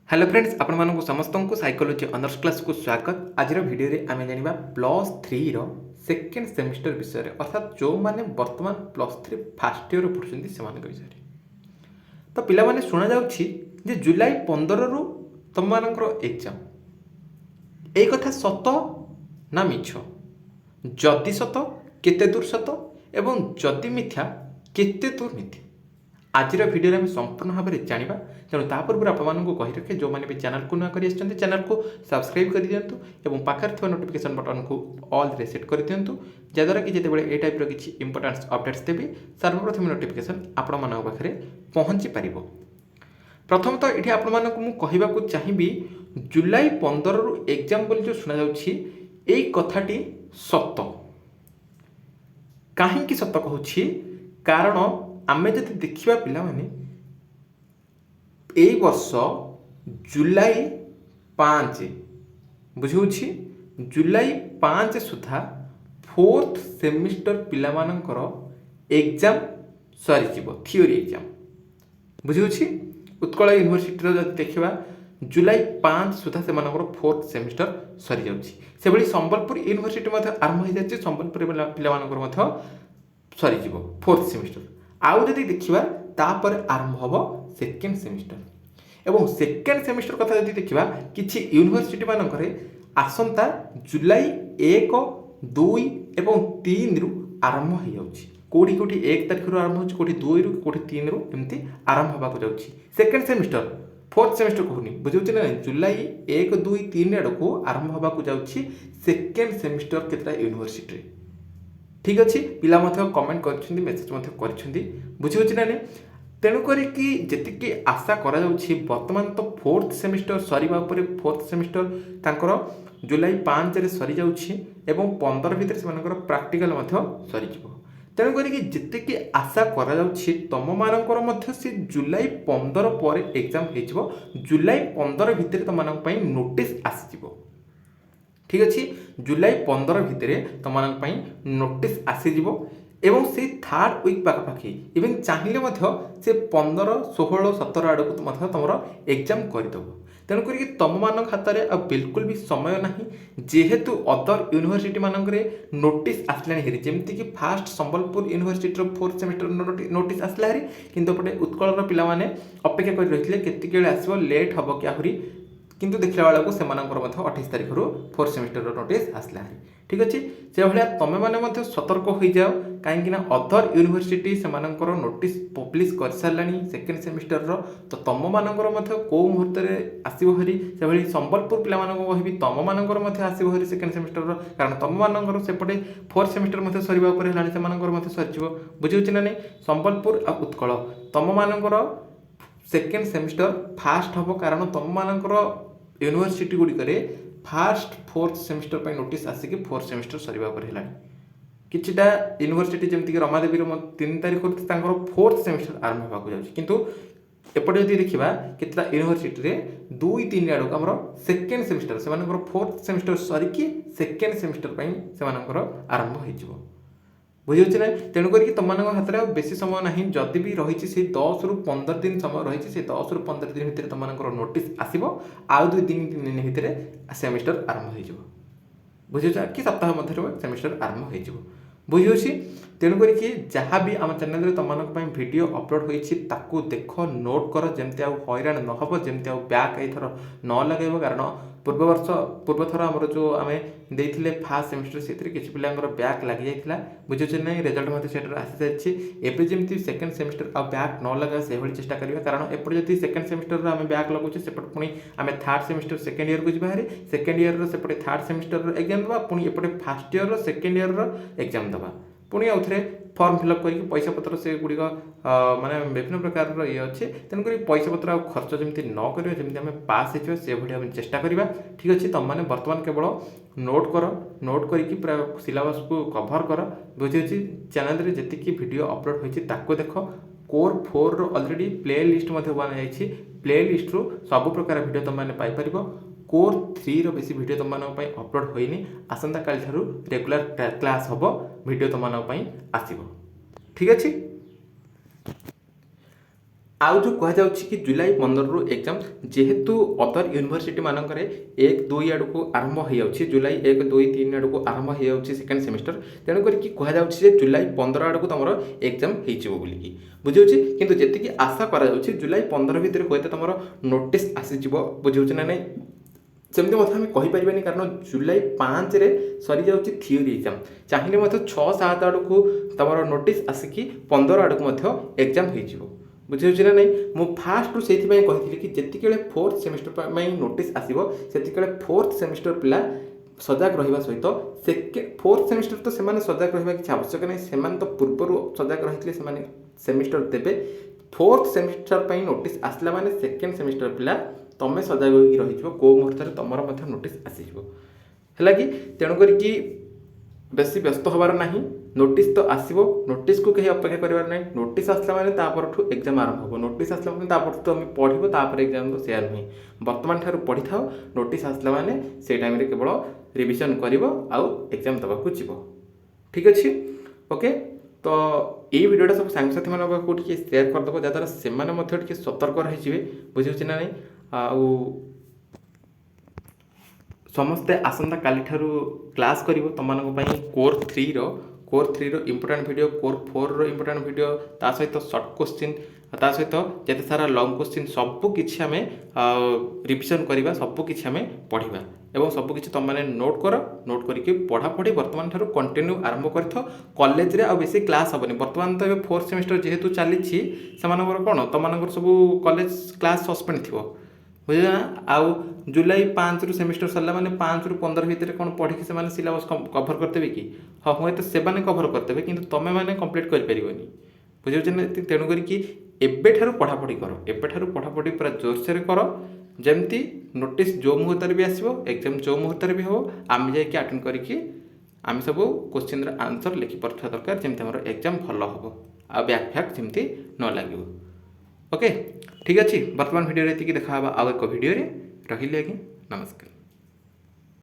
Hello friends आपण मानक समस्त को साइकोलॉजी ऑनर्स क्लास को स्वागत। आज वीडियो रे आमे जानिबा प्लस 3 रो सेकंड सेमिस्टर विषय रे, अर्थात जो माने वर्तमान प्लस 3 फर्स्ट ईयर पढुछन्ती सेमान विषय रे। तो पिला माने सुना जाउछि जे जुलाई 15 रु तुम मानकर एग्जाम, एई कथा सत ना मिछ, जदि सत केते दूर सत एवं जदि मिथ्या केते दूर मिथ्या, आज भिडियो आम संपूर्ण भाव में जाना। तेणु पूर्व आपको कही रखे जो मैंने भी चैनल को नुआ कर चैनल को सब्सक्राइब कर दिंतु और पाखे नोटिफिकेशन बटन को ऑल रे सेट कर दिंतु, जहाँद्वारा कि जिते ये टाइप किसी इंपोर्टेंट अपडेट्स देवी सर्वप्रथम नोटिफिकेशन आपण मान पाखे पहुँची पार। प्रथम तो ये आपको चाहिए जुलाई 15 रु एग्जाम बोली जो शुना जा कथाटी सत। कहीं सत कहूँ कारण आमे जदि देखिबा पिला माने एई वर्ष जुलाई 5 बुझौछि जुलाई 5 सुधा फोर्थ सेमिस्टर पिला मानकर एग्जाम सरी जीवो, थियोरी एग्जाम बुझौछि। उत्कल यूनिवर्सिटी रो जदि देखिबा जुलाई 5 सुधा से मानकर फोर्थ सेमिस्टर सरी जाउछि। से भली संबलपुर यूनिवर्सिटी मध्ये आरंभ हो जाछि, संबलपुर पिला मानकर मध्ये सरी जीवो फोर्थ सेमिस्टर। आउ जदि देखिबा तापर आरंभ होबो सेकेंड सेमिस्टर एवं सेकेंड सेमिस्टर कथा जदि देखिबा किछि यूनिवर्सिटी मानकरे आसंता जुलाई 1 2 एवं 3 रु आरंभ हो जाउछि। कोठी कोठी 1 तारिख रु आरंभ होछि, कोठी 2 रु कोठी 3 रु एमती आरंभ होबाको जाउछि। सेकेंड सेमिस्टर फोर्थ सेमिस्टर कहूनी बुझौछि ना, जुलाई 1 2 3 आडको आरंभ होबाको जाउछि सेकेंड सेमिस्टर केतरा यूनिवर्सिटी। ठीक अच्छे पिला कमेंट कर मेसेज बुझे ना। तेणुक जी आशा बर्तमान तो फोर्थ सेमिस्टर सरीबा फोर्थ सेमिस्टर तांकर जुलाई 5 रे सरी जाउछि एवं 15 भितर से प्राक्टिकल सरी जिवो। तेणुक जी आशा तुम मानकर से जुलाई 15 पर एग्जाम हो जुलाई 15 भितर तुम नोटिस आसीजिवो। ठीक अच्छे जुलाई 15 भितर तुम नोटिस आसीजिवो एवं से थर्ड वीक पाखापाखि इवेन चाहिए से 15 16 17 आड़ को तुम एग्जाम करदेव। तेणुक तुम मान हाथ में बिल्कुल भी समय ना, जेहेतु अदर यूनिवर्सिटी मानक नोटिस आसला जमीक कि fast Sambalpur university fourth semester notice आसला हारी, किंतु पटे उत्कल पिला अपेक्षा कर रही केतिके आसो लेट हम कि आहरी, किंतु देखला बेला से 28 तारिख रु फोर्थ सेमिस्टर नोटिस आसला हारी। ठीक अच्छे से भाया तुम मैंने सतर्क हो जाओ, कहीं अदर यूनिवर्सिटी से नोटिस पब्लिश कर सारा सेकेंड सेमिस्टर तो तुम मानकर कौ मुहूर्त आसो हरी से भाई संबलपुर पिला कहि तुम मानकर आसो हरी सेकेंड सेमिस्टर, कारण तुम मानकर सेपटे फोर्थ सेमिस्टर सरीबा सरीज बुझे ना नहीं। संबलपुर आ उत्कल तुम मानकर सेकेंड सेमिस्टर फास्ट हम, कारण तुम मानकर यूनिवर्सिटी गुड़िक फास्ट फोर्थ सेमिस्टर पर नोटिस आसिक फोर्थ सेमिस्टर सरीबा किछिटा यूनिवर्सिटी जमीक रमादेवी 3 तारिख फोर्थ सेमिस्टर आरंभ होगा जाऊँगी, किंतु एपटे जब देखा कितना यूनिवर्सिटी 2 3 आड़ को आम सेकेंड सेमिस्टर से फोर्थ सेमिस्टर सरिकी सेकेंड सेमिस्टर से आरंभ हो बुझे ना। तेणुक तुम हाथ में बेसी समय ना, जदि भी रही से 10 रु 15 दिन समय रही से 10 रु 15 दिन भितर तुम नोटिस आसो आउ 2 3 दिन भितर सेमिस्टर आरंभ हो बुझे कि सप्ताह मध्य सेमिस्टर आरंभ हो बुझे। तेणुक जहाँ भी आम चैनल तुम वीडियो अपलोड हो देख नोट कर जमती हैरान न हो, जमती बैक एथर न लगे, कारण पूर्व थर आम जो आम देते फास्ट सेमिस्टर से किसी पिला बैक लग जाता बुझे ना, रिजल्ट मत आसी सारी एवं जमी सेकेंड सेमिस्टर आ बैक न लगा से भाई चेष्टा करा, कारण एपटे जब सेकेंड सेमिस्टर आम बैक लगुचे सेपटे पुणी आम थर्ड सेमिस्टर सेकेंड ईयर को जी सेकेंड ईयर सेपटे थर्ड सेमिस्टर एग्जाम दवा, पुणी एपटे first year second year exam दवा, पुणी आउ थे फर्म फिलअप करके पैसा पत्र से गुड़िक माने विभिन्न प्रकार ये अच्छे। तेणुक पैसा पत्र खर्च जमी न कर जमी आम पास हो से भाई आम चेष्टा करवा। ठीक अच्छे तुम मैंने बर्तमान केवल नोट कर, नोट करके पूरा सिलेबस को कभर कर बुझे। चैनल में जी वीडियो अपलोड होती देख, कोर 4 अलरेडी प्ले लिस्ट बना जाइए, प्ले लिस्ट रु सब प्रकार वीडियो तुम मैंने पाइपर। कोर 3 बेसी वीडियो तुम अपलोड होनी, आसंता काल ठारू रेगुलर क्लास हम वीडियो तुम आसब। ठीक अच्छे आउ जो कहुच्छी कि जुलाई 15 रु एग्जाम जेहेतु अदर यूनिवर्सिटी मानक 1-2 आड़ को आरंभ हो जाऊँगी जुलाई 1-2-3 आड़ को आरंभ हो जाऊँगी सेकेंड सेमिस्टर तेणुक कहुच्छे जुलाई 15 आड़ को तुम एग्जाम हो बोलिकी बुझे किंतु जी आशा करा जुलाई 15 भितर हूँ तुम नोटिस आसीज बुझे ना नहीं सेमती आम कहीपर कारण जुलाई 5 रे सरी जाऊँगी थियोरी एग्जाम चाहिए 6-7 आड़ को तुम नोटिस आसिकी 15 आड़ को एग्जाम हो बुझे ना नहीं मु फास्ट से कही कि जिते फोर्थ सेमिस्टर नोटिस आसो से फोर्थ सेमिस्टर पिला सजग रहा सहित फोर्थ सेमिस्टर तो से सजग रहा कि आवश्यक नहीं से तो पूर्व सजग रही सेमिस्टर देवे फोर्थ सेमिस्टर नोटिस आसला माने सेकेंड सेमिस्टर पिला तुम सजग हो रही कौ मुहूर्त तुम नोटिस आसीज है कि तेणुक बेसी व्यस्त हबार ना नोटिस तो आसो नोटिस को कहीं अपेक्षा करार ना नोटिस आसला माने तापर एग्जाम आरंभ हो नोटिस आसला माने तापर तो आम पढ़ो तापर एग्जाम तो सेया नुहे बर्तमान ठार पढ़ी था नोटिस आसला माने से टाइम रे केवल रिविजन करिवो आउ एग्जाम दबाकू जीवो ठीक अच्छे ओके तो ये वीडियोटा सब सांगसाथी मानक शेयर करदेव जहाँद्वारा से सतर्क रही बुझे ना नहीं आउ समस्ते आसंता काली ठारू क्लास करिवो तमनको कोर 3 रो इंपोर्टेंट वीडियो कोर 4 रो इंपोर्टेंट वीडियो ता सहित शॉर्ट क्वेश्चन ता सहित जेते सारा लॉन्ग क्वेश्चन सबु किछि हमें रिविजन करबा सबु किछि हमें पढ़िबा एवं सबु किछि तुम माने नोट करके पढ़ा पढ़ी वर्तमान ठारू कंटिन्यू आरंभ करथो कॉलेज रे आ बेसी क्लास हबनी वर्तमान तो फोर्थ सेमिस्टर जेहेतु चली सेमानकर कोन तमनकर सबु कॉलेज क्लास सस्पेंड थिवो बुझे ना आउ जुलाई 5 रु सेमिस्टर सरला माने 5 रु 15 भितर कौन पढ़ी से सिलेबस कभर करते कि हाँ हुए तो से कभर करते कि तुम मैंने कंप्लीट करें बुझे ना तेणुक एबेठारु पढ़ापढ़ी कर एबेठारु पढ़ापढ़ी पूरा जोरसोर कर जमती नोटिस जो मुहूर्त भी आसो एग्जाम जो मुहूर्त भी हो आम जाकि अटेंड करके आम सब क्वेश्चन आंसर लिखि पठा दरकार जमी आम एग्जाम भल हम आ बैक फैक जमी न लगे ओके ठीक अच्छे वर्तमान वीडियो ये देखा आउ एक वीडियो रही आज्ञा नमस्कार।